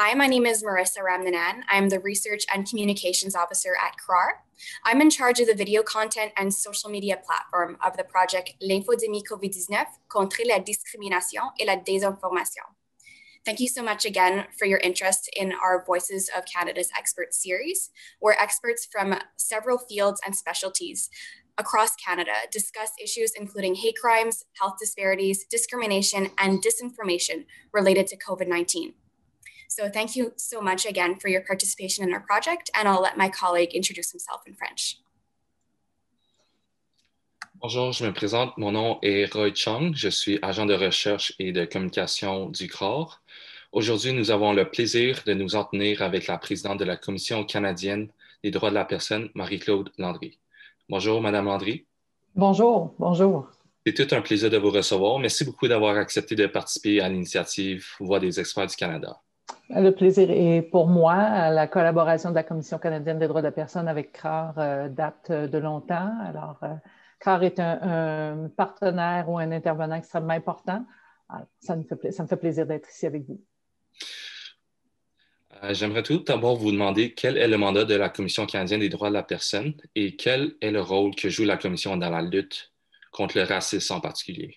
Hi, my name is Marissa Ramnanan. I'm the Research and Communications Officer at CRAR. I'm in charge of the video content and social media platform of the project L'infodémie COVID-19 contre la discrimination et la désinformation. Thank you so much again for your interest in our Voices of Canada's Experts series, where experts from several fields and specialties across Canada discuss issues including hate crimes, health disparities, discrimination, and disinformation related to COVID-19. So thank you so much again for your participation in our project, and I'll let my colleague introduce himself in French. Bonjour, je me présente. Mon nom est Roy Chung. Je suis agent de recherche et de communication du CRAR. Aujourd'hui, nous avons le plaisir de nous entretenir avec la présidente de la Commission canadienne des droits de la personne, Marie-Claude Landry. Bonjour, Madame Landry. Bonjour, bonjour. C'est tout un plaisir de vous recevoir. Merci beaucoup d'avoir accepté de participer à l'initiative Voix des experts du Canada. Le plaisir est pour moi. La collaboration de la Commission canadienne des droits de la personne avec CRAR date de longtemps. Alors, CRAR est un partenaire ou un intervenant extrêmement important. Alors, ça me fait plaisir d'être ici avec vous. J'aimerais tout d'abord vous demander quel est le mandat de la Commission canadienne des droits de la personne et quel est le rôle que joue la Commission dans la lutte contre le racisme en particulier.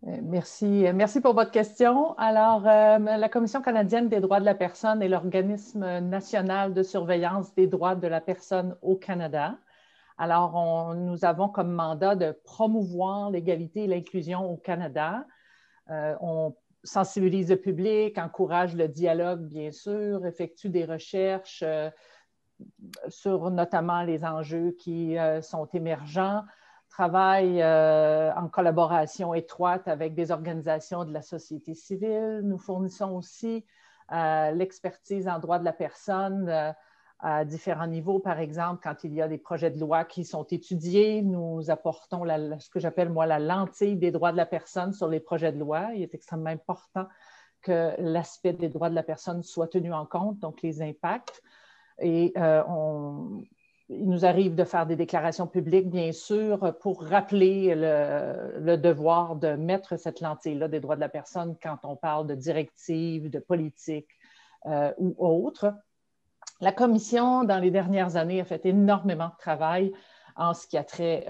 Merci pour votre question. Alors, la Commission canadienne des droits de la personne est l'organisme national de surveillance des droits de la personne au Canada. Alors, nous avons comme mandat de promouvoir l'égalité et l'inclusion au Canada. On sensibilise le public, encourage le dialogue, bien sûr, effectue des recherches sur notamment les enjeux qui sont émergents, travaille en collaboration étroite avec des organisations de la société civile. Nous fournissons aussi l'expertise en droit de la personne à différents niveaux. Par exemple, quand il y a des projets de loi qui sont étudiés, nous apportons ce que j'appelle, moi, la lentille des droits de la personne sur les projets de loi. Il est extrêmement important que l'aspect des droits de la personne soit tenu en compte, donc les impacts. Et il nous arrive de faire des déclarations publiques, bien sûr, pour rappeler le devoir de mettre cette lentille-là des droits de la personne quand on parle de directives, de politique ou autres. La Commission, dans les dernières années, a fait énormément de travail en ce qui a trait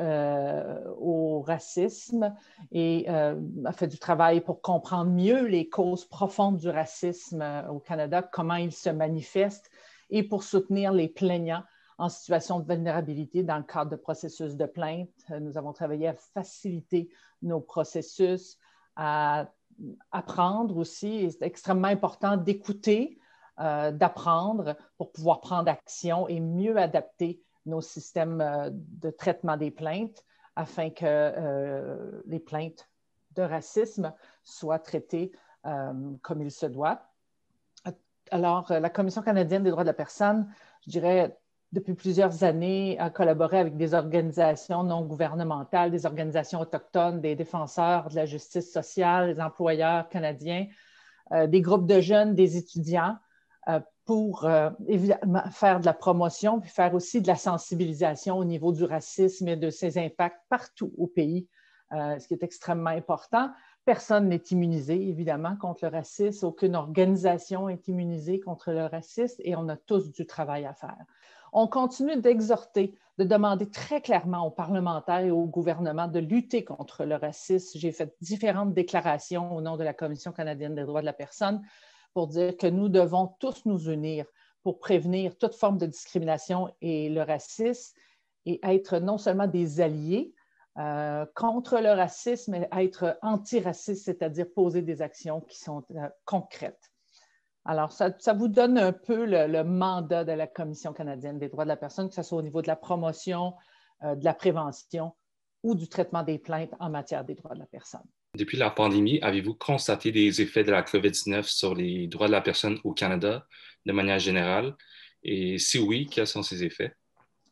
au racisme et a fait du travail pour comprendre mieux les causes profondes du racisme au Canada, comment il se manifeste, et pour soutenir les plaignants en situation de vulnérabilité dans le cadre de processus de plainte. Nous avons travaillé à faciliter nos processus, à apprendre aussi. C'est extrêmement important d'écouter, d'apprendre pour pouvoir prendre action et mieux adapter nos systèmes de traitement des plaintes afin que les plaintes de racisme soient traitées comme il se doit. Alors, la Commission canadienne des droits de la personne, je dirais, depuis plusieurs années, a collaboré avec des organisations non gouvernementales, des organisations autochtones, des défenseurs de la justice sociale, des employeurs canadiens, des groupes de jeunes, des étudiants, pour évidemment faire de la promotion, puis faire aussi de la sensibilisation au niveau du racisme et de ses impacts partout au pays, ce qui est extrêmement important. Personne n'est immunisé, évidemment, contre le racisme. Aucune organisation n'est immunisée contre le racisme et on a tous du travail à faire. On continue d'exhorter, de demander très clairement aux parlementaires et au gouvernement de lutter contre le racisme. J'ai fait différentes déclarations au nom de la Commission canadienne des droits de la personne pour dire que nous devons tous nous unir pour prévenir toute forme de discrimination et le racisme et être non seulement des alliés contre le racisme, mais être antiraciste, c'est-à-dire poser des actions qui sont concrètes. Alors, ça vous donne un peu le mandat de la Commission canadienne des droits de la personne, que ce soit au niveau de la promotion, de la prévention ou du traitement des plaintes en matière des droits de la personne. Depuis la pandémie, avez-vous constaté des effets de la COVID-19 sur les droits de la personne au Canada de manière générale? Et si oui, quels sont ces effets?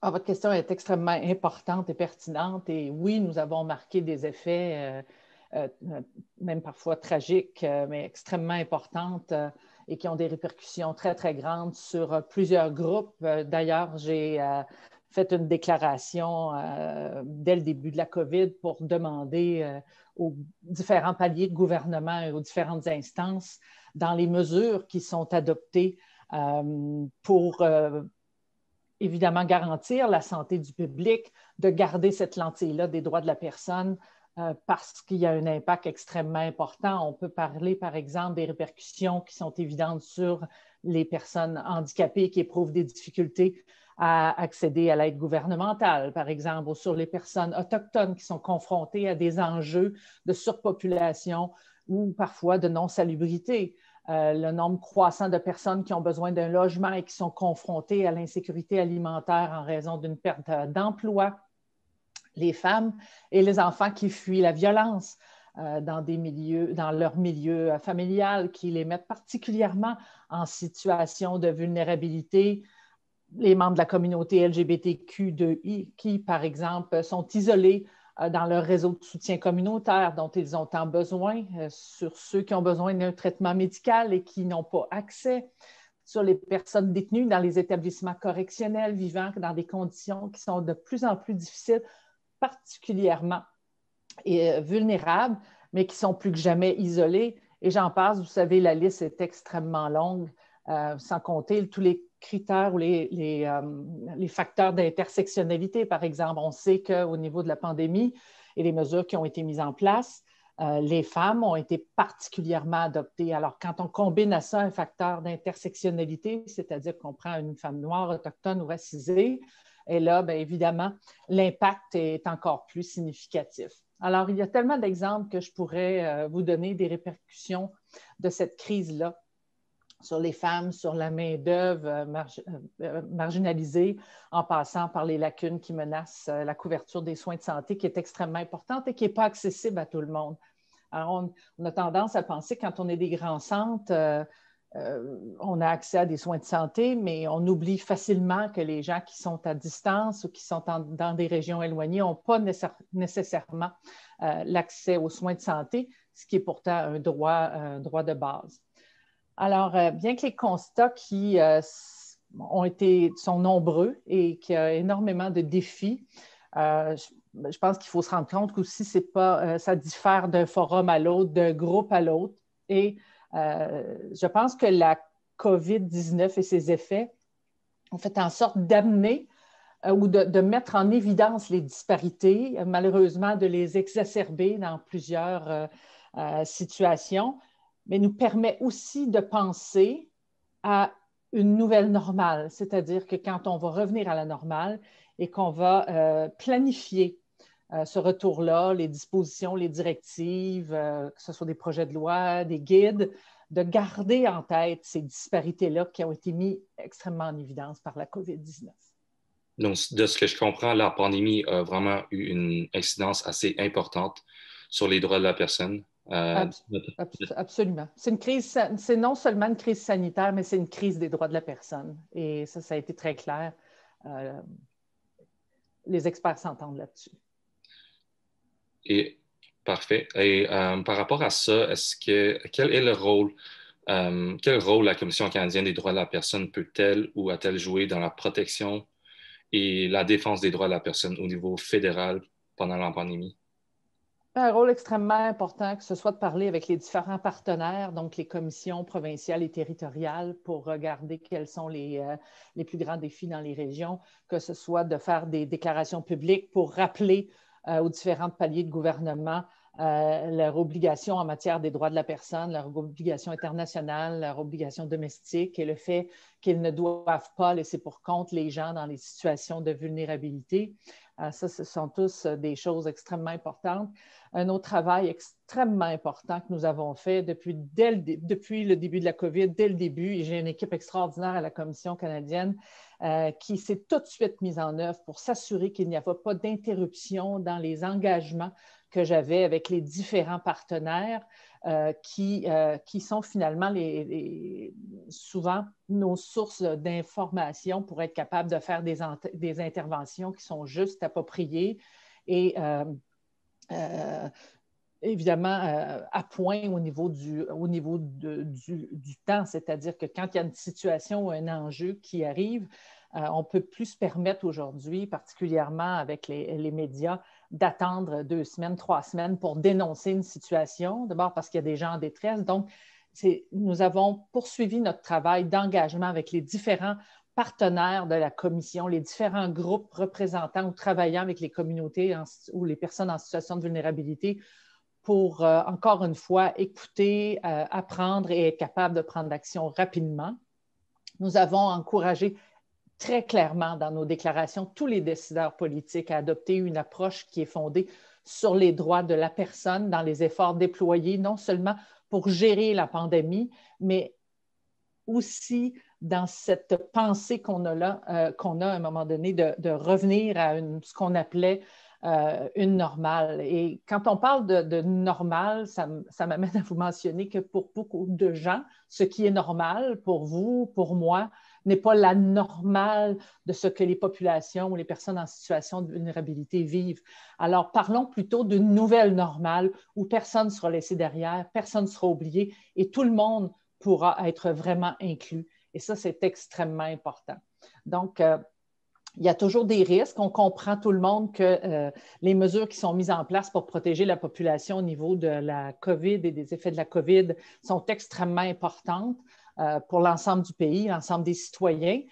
Ah, votre question est extrêmement importante et pertinente. Et oui, nous avons marqué des effets, même parfois tragiques, mais extrêmement importantes et qui ont des répercussions très, très grandes sur plusieurs groupes. D'ailleurs, j'ai fait une déclaration dès le début de la COVID pour demander aux différents paliers de gouvernement et aux différentes instances dans les mesures qui sont adoptées pour évidemment garantir la santé du public, de garder cette lentille-là des droits de la personne parce qu'il y a un impact extrêmement important. On peut parler, par exemple, des répercussions qui sont évidentes sur les personnes handicapées qui éprouvent des difficultés à accéder à l'aide gouvernementale, par exemple, ou sur les personnes autochtones qui sont confrontées à des enjeux de surpopulation ou parfois de non-salubrité. Le nombre croissant de personnes qui ont besoin d'un logement et qui sont confrontées à l'insécurité alimentaire en raison d'une perte d'emploi, les femmes et les enfants qui fuient la violence dans leur milieu familial, qui les mettent particulièrement en situation de vulnérabilité. Les membres de la communauté LGBTQ2I qui, par exemple, sont isolés dans leur réseau de soutien communautaire dont ils ont tant besoin, sur ceux qui ont besoin d'un traitement médical et qui n'ont pas accès, sur les personnes détenues dans les établissements correctionnels vivant dans des conditions qui sont de plus en plus difficiles, particulièrement vulnérables, mais qui sont plus que jamais isolés. Et j'en passe, vous savez, la liste est extrêmement longue, sans compter tous les critères ou les facteurs d'intersectionnalité, par exemple. On sait qu'au niveau de la pandémie et les mesures qui ont été mises en place, les femmes ont été particulièrement adoptées. Alors, quand on combine à ça un facteur d'intersectionnalité, c'est-à-dire qu'on prend une femme noire, autochtone ou racisée, et là, bien évidemment, l'impact est encore plus significatif. Alors, il y a tellement d'exemples que je pourrais vous donner des répercussions de cette crise-là sur les femmes, sur la main-d'œuvre marginalisée, en passant par les lacunes qui menacent la couverture des soins de santé, qui est extrêmement importante et qui n'est pas accessible à tout le monde. Alors, on a tendance à penser, quand on est des grands centres, on a accès à des soins de santé, mais on oublie facilement que les gens qui sont à distance ou qui sont dans des régions éloignées n'ont pas nécessairement l'accès aux soins de santé, ce qui est pourtant un droit de base. Alors, bien que les constats qui sont nombreux et qu'il y a énormément de défis, je pense qu'il faut se rendre compte qu'aussi, ça diffère d'un forum à l'autre, d'un groupe à l'autre. Et je pense que la COVID-19 et ses effets ont fait en sorte d'amener ou de mettre en évidence les disparités, malheureusement de les exacerber dans plusieurs situations, mais nous permet aussi de penser à une nouvelle normale, c'est-à-dire que quand on va revenir à la normale et qu'on va planifier ce retour-là, les dispositions, les directives, que ce soit des projets de loi, des guides, de garder en tête ces disparités-là qui ont été mises extrêmement en évidence par la COVID-19. Donc, de ce que je comprends, la pandémie a vraiment eu une incidence assez importante sur les droits de la personne. Absolument. C'est une crise, c'est non seulement une crise sanitaire, mais c'est une crise des droits de la personne. Et ça a été très clair. Les experts s'entendent là-dessus. Et parfait. Et par rapport à ça, quel rôle la Commission canadienne des droits de la personne peut-elle ou a-t-elle joué dans la protection et la défense des droits de la personne au niveau fédéral pendant la pandémie? Un rôle extrêmement important, que ce soit de parler avec les différents partenaires, donc les commissions provinciales et territoriales, pour regarder quels sont les plus grands défis dans les régions, que ce soit de faire des déclarations publiques pour rappeler aux différents paliers de gouvernement leurs obligations en matière des droits de la personne, leurs obligations internationales, leurs obligations domestiques et le fait qu'ils ne doivent pas laisser pour compte les gens dans les situations de vulnérabilité. Ça, ce sont tous des choses extrêmement importantes. Un autre travail extrêmement important que nous avons fait depuis le début de la COVID, dès le début, et j'ai une équipe extraordinaire à la Commission canadienne qui s'est tout de suite mise en œuvre pour s'assurer qu'il n'y avait pas d'interruption dans les engagements que j'avais avec les différents partenaires qui sont finalement souvent nos sources d'informations pour être capables de faire des interventions qui sont justes, appropriées et évidemment à point au niveau du temps, c'est-à-dire que quand il y a une situation ou un enjeu qui arrive, on ne peut plus se permettre aujourd'hui, particulièrement avec les médias, d'attendre 2 semaines, 3 semaines pour dénoncer une situation. D'abord parce qu'il y a des gens en détresse. Donc, nous avons poursuivi notre travail d'engagement avec les différents partenaires de la commission, les différents groupes représentants ou travaillant avec les communautés ou les personnes en situation de vulnérabilité pour, encore une fois, écouter, apprendre et être capable de prendre action rapidement. Nous avons encouragé très clairement dans nos déclarations tous les décideurs politiques à adopter une approche qui est fondée sur les droits de la personne dans les efforts déployés, non seulement pour gérer la pandémie, mais aussi dans cette pensée qu'on a là, qu'on a à un moment donné de revenir à ce qu'on appelait une normale. Et quand on parle de normale, ça m'amène à vous mentionner que pour beaucoup de gens, ce qui est normal pour vous, pour moi, n'est pas la normale de ce que les populations ou les personnes en situation de vulnérabilité vivent. Alors, parlons plutôt d'une nouvelle normale où personne ne sera laissé derrière, personne ne sera oublié et tout le monde pourra être vraiment inclus. Et ça, c'est extrêmement important. Donc, il y a toujours des risques. On comprend tout le monde que les mesures qui sont mises en place pour protéger la population au niveau de la COVID et des effets de la COVID sont extrêmement importantes pour l'ensemble du pays, l'ensemble des citoyens.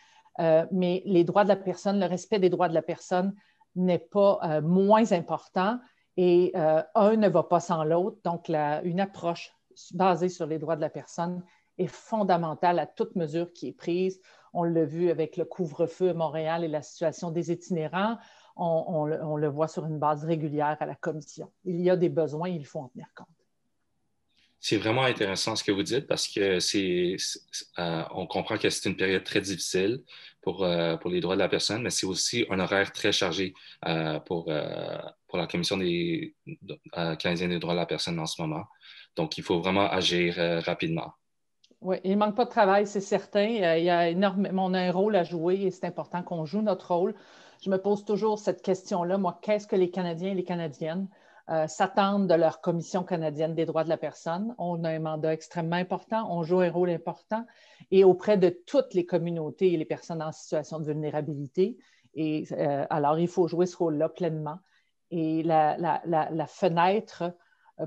Mais les droits de la personne, le respect des droits de la personne n'est pas moins important et un ne va pas sans l'autre. Donc, une approche basée sur les droits de la personne est fondamentale à toute mesure qui est prise. On l'a vu avec le couvre-feu à Montréal et la situation des itinérants. On le voit sur une base régulière à la commission. Il y a des besoins, il faut en tenir compte. C'est vraiment intéressant ce que vous dites parce que on comprend que c'est une période très difficile pour les droits de la personne, mais c'est aussi un horaire très chargé pour la Commission canadienne des droits de la personne en ce moment. Donc, il faut vraiment agir rapidement. Oui, il ne manque pas de travail, c'est certain. On a un rôle à jouer et c'est important qu'on joue notre rôle. Je me pose toujours cette question-là. Moi, qu'est-ce que les Canadiens et les Canadiennes s'attendent de leur Commission canadienne des droits de la personne? On a un mandat extrêmement important, on joue un rôle important et auprès de toutes les communautés et les personnes en situation de vulnérabilité. Et alors, il faut jouer ce rôle-là pleinement. Et la fenêtre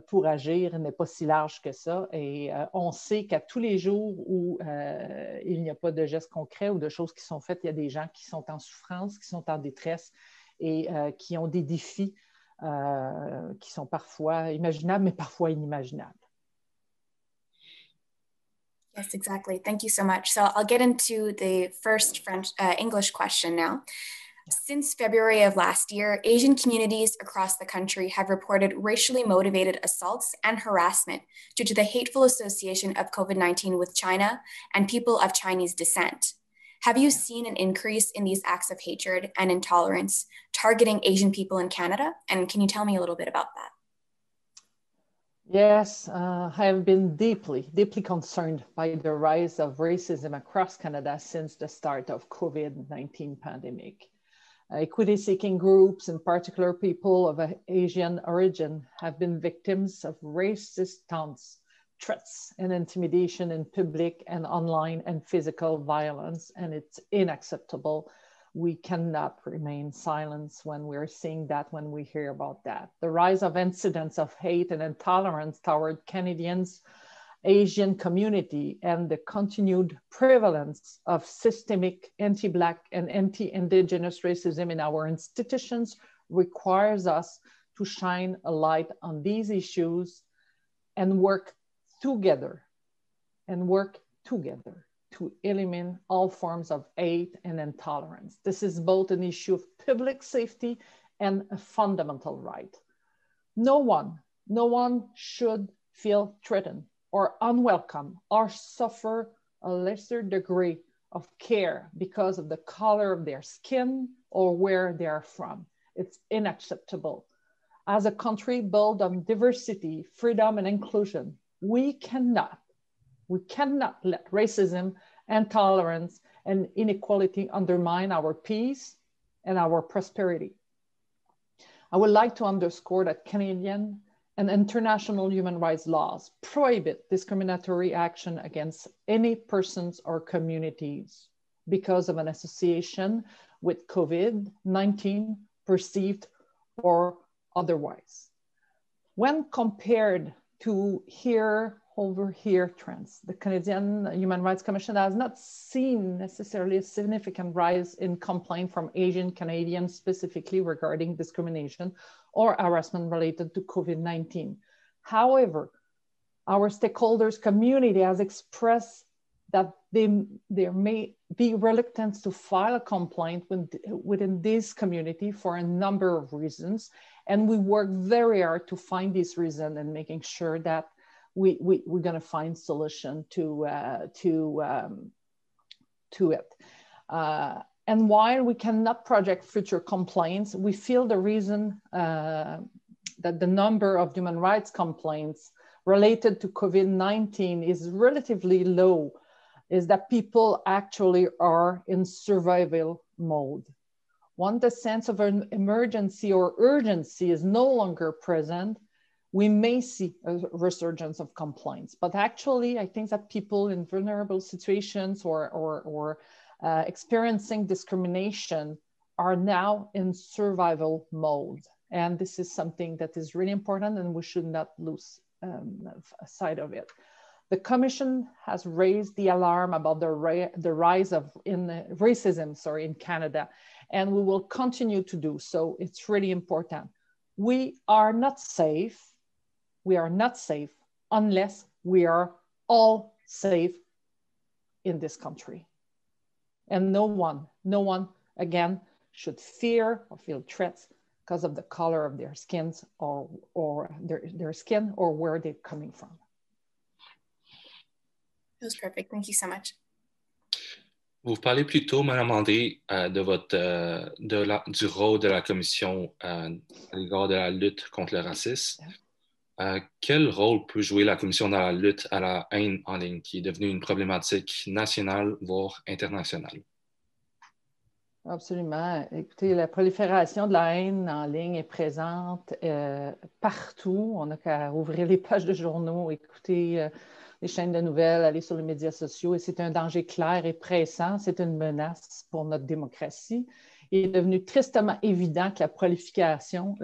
pour agir n'est pas si large que ça. Et on sait qu'à tous les jours où il n'y a pas de gestes concrets ou de choses qui sont faites, il y a des gens qui sont en souffrance, qui sont en détresse et qui ont des défis qui sont parfois imaginables, mais parfois inimaginables. Yes, exactly. Thank you so much. So I'll get into the first English question now. Since February of last year, Asian communities across the country have reported racially motivated assaults and harassment due to the hateful association of COVID-19 with China and people of Chinese descent. Have you seen an increase in these acts of hatred and intolerance targeting Asian people in Canada? And can you tell me a little bit about that? Yes, I have been deeply, deeply concerned by the rise of racism across Canada since the start of COVID-19 pandemic. Equity-seeking groups, in particular people of Asian origin, have been victims of racist taunts, threats, and intimidation in public and online and physical violence, and it's unacceptable. We cannot remain silent when we're seeing that, when we hear about that. The rise of incidents of hate and intolerance toward Canadians, Asian community, and the continued prevalence of systemic anti-Black and anti-Indigenous racism in our institutions requires us to shine a light on these issues and work together to eliminate all forms of hate and intolerance. This is both an issue of public safety and a fundamental right. No one should feel threatened or unwelcome or suffer a lesser degree of care because of the color of their skin or where they are from. It's unacceptable. As a country built on diversity, freedom, and inclusion, we cannot let racism, intolerance, and inequality undermine our peace and our prosperity. I would like to underscore that Canadian and international human rights laws prohibit discriminatory action against any persons or communities because of an association with COVID-19, perceived or otherwise. When compared to over here trends, the Canadian Human Rights Commission has not seen necessarily a significant rise in complaint from Asian Canadians specifically regarding discrimination or harassment related to COVID-19. However, our stakeholders community has expressed that there may be reluctance to file a complaint within this community for a number of reasons. And we work very hard to find these reasons and making sure that we're going to find solution to it. And while we cannot project future complaints, we feel the reason that the number of human rights complaints related to COVID-19 is relatively low is that people actually are in survival mode. Once the sense of an emergency or urgency is no longer present, we may see a resurgence of complaints. But actually, I think that people in vulnerable situations or experiencing discrimination are now in survival mode. And this is something that is really important and we should not lose sight of it. The Commission has raised the alarm about the rise of racism in Canada, and we will continue to do so. It's really important. We are not safe. We are not safe unless we are all safe in this country. And no one, again, should fear or feel threats because of the color of their skins or their skin or where they're coming from. That was perfect. Thank you so much. Vous parlez plus tôt, Mme André, du rôle de la Commission à l'égard de la lutte contre le racisme. Quel rôle peut jouer la Commission dans la lutte à la haine en ligne, qui est devenue une problématique nationale, voire internationale? Absolument. Écoutez, la prolifération de la haine en ligne est présente partout. On n'a qu'à ouvrir les pages de journaux, écouter les chaînes de nouvelles, aller sur les médias sociaux, et c'est un danger clair et pressant. C'est une menace pour notre démocratie. Il est devenu tristement évident que la prolifération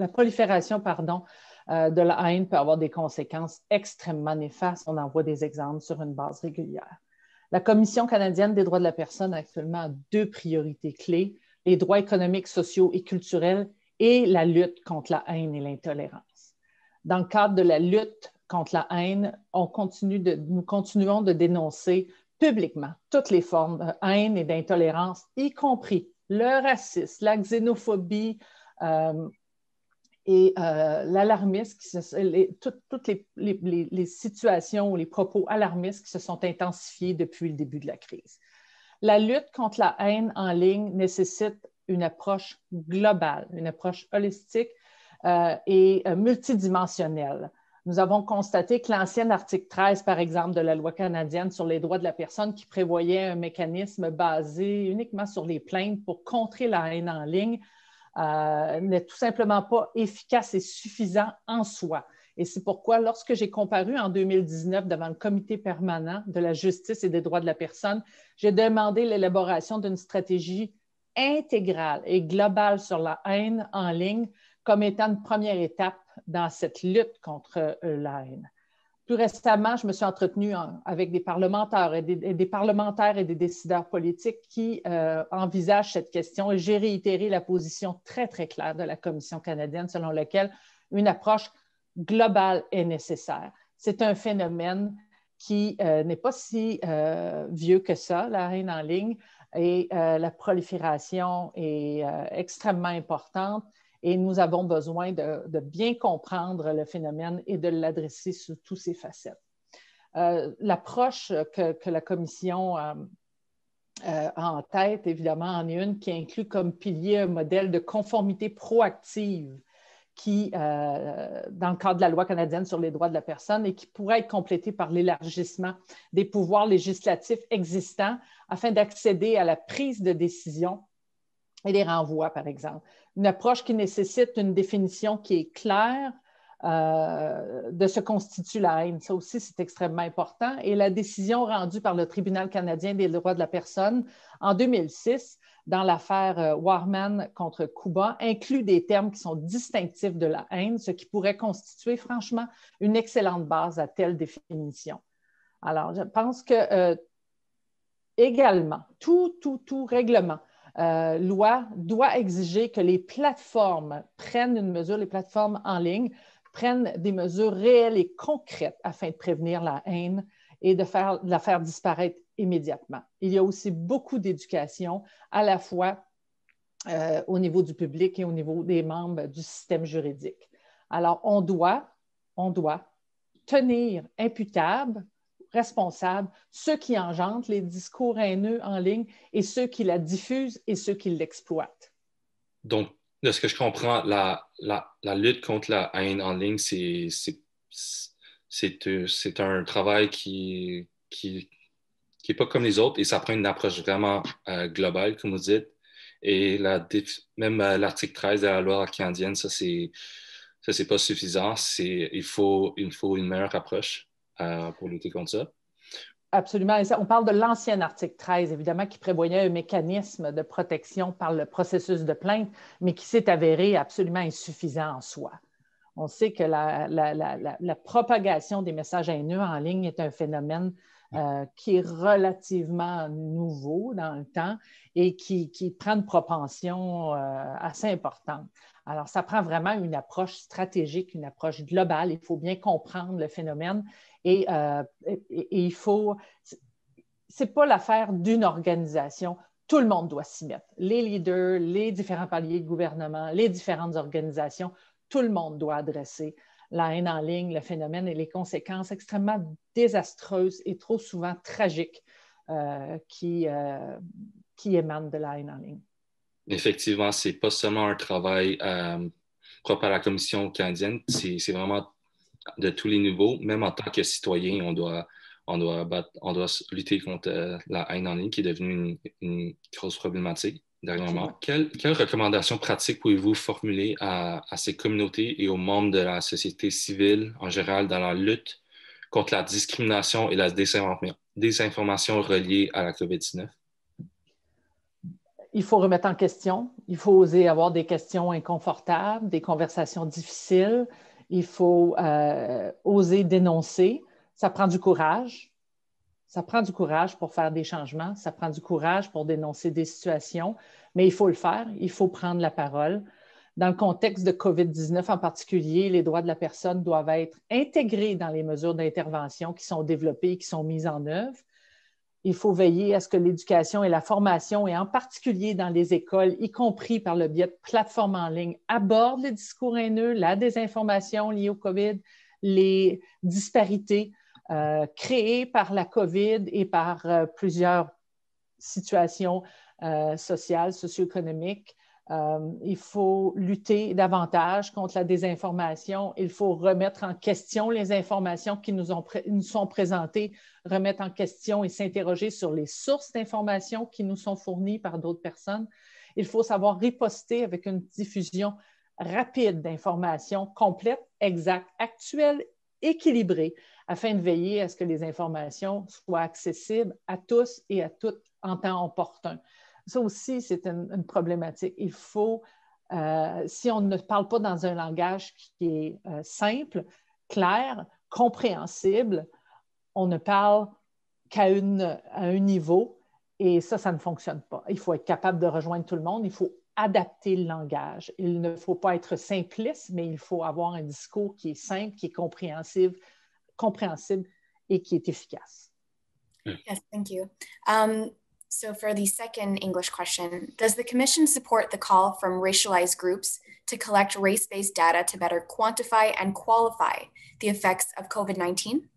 de la haine peut avoir des conséquences extrêmement néfastes. On en voit des exemples sur une base régulière. La Commission canadienne des droits de la personne a actuellement deux priorités clés, les droits économiques, sociaux et culturels et la lutte contre la haine et l'intolérance. Dans le cadre de la lutte contre la haine, nous continuons de dénoncer publiquement toutes les formes de haine et d'intolérance, y compris le racisme, la xénophobie et l'alarmisme, toutes les situations ou les propos alarmistes qui se sont intensifiés depuis le début de la crise. La lutte contre la haine en ligne nécessite une approche globale, une approche holistique et multidimensionnelle. Nous avons constaté que l'ancien article 13, par exemple, de la loi canadienne sur les droits de la personne qui prévoyait un mécanisme basé uniquement sur les plaintes pour contrer la haine en ligne n'est tout simplement pas efficace et suffisant en soi. Et c'est pourquoi, lorsque j'ai comparu en 2019 devant le Comité permanent de la justice et des droits de la personne, j'ai demandé l'élaboration d'une stratégie intégrale et globale sur la haine en ligne comme étant une première étape dans cette lutte contre la haine. Plus récemment, je me suis entretenue avec des parlementaires et des décideurs politiques qui envisagent cette question et j'ai réitéré la position très, très claire de la Commission canadienne selon laquelle une approche globale est nécessaire. C'est un phénomène qui n'est pas si vieux que ça, la haine en ligne, et la prolifération est extrêmement importante. Et nous avons besoin de bien comprendre le phénomène et de l'adresser sous toutes ses facettes. L'approche que la Commission a en tête, évidemment, en est une qui inclut comme pilier un modèle de conformité proactive qui, dans le cadre de la loi canadienne sur les droits de la personne et qui pourrait être complété par l'élargissement des pouvoirs législatifs existants afin d'accéder à la prise de décision et des renvois, par exemple. Une approche qui nécessite une définition qui est claire de se constitue la haine. Ça aussi, c'est extrêmement important. Et la décision rendue par le Tribunal canadien des droits de la personne en 2006 dans l'affaire Warman contre Cuba inclut des termes qui sont distinctifs de la haine, ce qui pourrait constituer franchement une excellente base à telle définition. Alors, je pense que également, tout règlement, loi doit exiger que les plateformes prennent une mesure, les plateformes en ligne prennent des mesures réelles et concrètes afin de prévenir la haine et de la faire disparaître immédiatement. Il y a aussi beaucoup d'éducation, à la fois au niveau du public et au niveau des membres du système juridique. Alors, on doit tenir imputables, responsables, ceux qui engendrent les discours haineux en ligne et ceux qui la diffusent et ceux qui l'exploitent. Donc, de ce que je comprends, la lutte contre la haine en ligne, c'est un travail qui est pas comme les autres et ça prend une approche vraiment globale, comme vous dites. Et même l'article 13 de la loi canadienne, ça, c'est pas suffisant. Il faut une meilleure approche pour lutter contre ça. Absolument. Et ça, on parle de l'ancien article 13, évidemment, qui prévoyait un mécanisme de protection par le processus de plainte, mais qui s'est avéré absolument insuffisant en soi. On sait que la propagation des messages haineux en ligne est un phénomène qui est relativement nouveau dans le temps et qui prend une propension assez importante. Alors, ça prend vraiment une approche stratégique, une approche globale. Il faut bien comprendre le phénomène et il faut... Ce n'est pas l'affaire d'une organisation. Tout le monde doit s'y mettre. Les leaders, les différents paliers de gouvernement, les différentes organisations, tout le monde doit adresser la haine en ligne, le phénomène et les conséquences extrêmement désastreuses et trop souvent tragiques qui émanent de la haine en ligne. Effectivement, ce n'est pas seulement un travail propre à la Commission canadienne, c'est vraiment de tous les niveaux. Même en tant que citoyen, on doit lutter contre la haine en ligne qui est devenue une grosse problématique dernièrement. Quelles recommandations pratiques pouvez-vous formuler à ces communautés et aux membres de la société civile en général dans la lutte contre la discrimination et la désinformation reliées à la COVID-19? Il faut remettre en question. Il faut oser avoir des questions inconfortables, des conversations difficiles. Il faut oser dénoncer. Ça prend du courage. Ça prend du courage pour faire des changements. Ça prend du courage pour dénoncer des situations. Mais il faut le faire. Il faut prendre la parole. Dans le contexte de COVID-19 en particulier, les droits de la personne doivent être intégrés dans les mesures d'intervention qui sont développées et qui sont mises en œuvre. Il faut veiller à ce que l'éducation et la formation, et en particulier dans les écoles, y compris par le biais de plateformes en ligne, abordent les discours haineux, la désinformation liée au COVID, les disparités créées par la COVID et par plusieurs situations sociales, socio-économiques. Il faut lutter davantage contre la désinformation. Il faut remettre en question les informations qui nous sont présentées, remettre en question et s'interroger sur les sources d'informations qui nous sont fournies par d'autres personnes. Il faut savoir riposter avec une diffusion rapide d'informations complètes, exactes, actuelles, équilibrées, afin de veiller à ce que les informations soient accessibles à tous et à toutes en temps opportun. Ça aussi, c'est une problématique. Il faut, si on ne parle pas dans un langage qui est simple, clair, compréhensible, on ne parle qu'à un niveau et ça ne fonctionne pas. Il faut être capable de rejoindre tout le monde, il faut adapter le langage. Il ne faut pas être simpliste, mais il faut avoir un discours qui est simple, qui est compréhensible et qui est efficace. Yes, thank you. So for the second English question, does the Commission support the call from racialized groups to collect race-based data to better quantify and qualify the effects of COVID-19?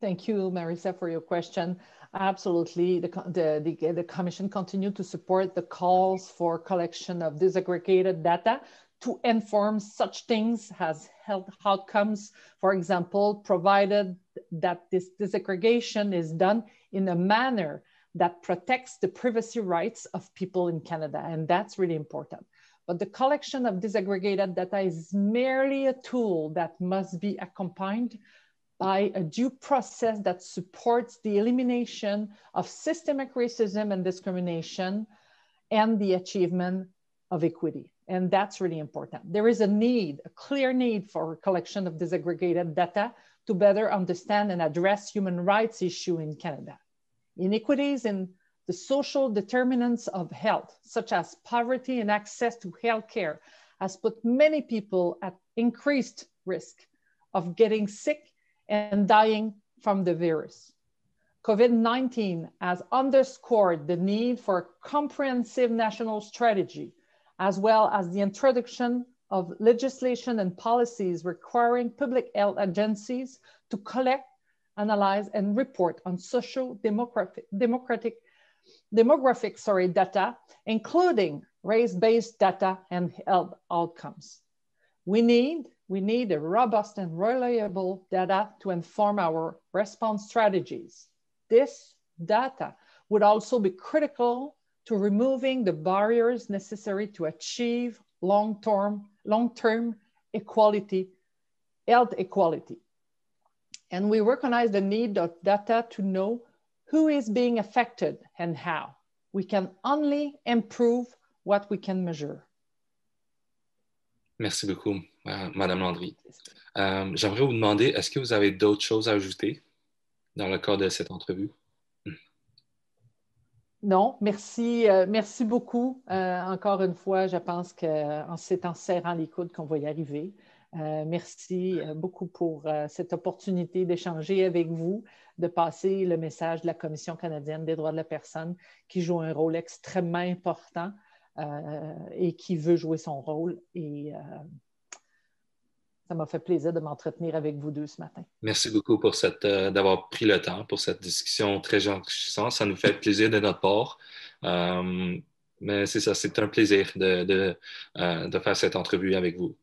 Thank you, Marisa, for your question. Absolutely. The Commission continues to support the calls for collection of disaggregated data to inform such things as health outcomes, for example, provided that this disaggregation is done in a manner that protects the privacy rights of people in Canada. And that's really important. but the collection of disaggregated data is merely a tool that must be accompanied by a due process that supports the elimination of systemic racism and discrimination and the achievement of equity. And that's really important. There is a need, a clear need for a collection of disaggregated data to better understand and address human rights issues in Canada. Inequities in the social determinants of health, such as poverty and access to healthcare, has put many people at increased risk of getting sick and dying from the virus. COVID-19 has underscored the need for a comprehensive national strategy, as well as the introduction of legislation and policies requiring public health agencies to collect, analyze, and report on social-demographic data, including race-based data and health outcomes. We need a robust and reliable data to inform our response strategies. This data would also be critical to removing the barriers necessary to achieve long-term equality, health equality. And we recognize the need of data to know who is being affected and how. We can only improve what we can measure. Merci beaucoup, Madame Landry. J'aimerais vous demander, est-ce que vous avez d'autres choses à ajouter dans le cadre de cette entrevue? Non, merci, merci beaucoup. Encore une fois, je pense c'est en serrant les coudes qu'on va y arriver. Merci beaucoup pour cette opportunité d'échanger avec vous, de passer le message de la Commission canadienne des droits de la personne qui joue un rôle extrêmement important et qui veut jouer son rôle. Et ça m'a fait plaisir de m'entretenir avec vous deux ce matin. Merci beaucoup pour d'avoir pris le temps pour cette discussion très enrichissante. Ça nous fait plaisir de notre part. Mais c'est ça, c'est un plaisir de faire cette entrevue avec vous.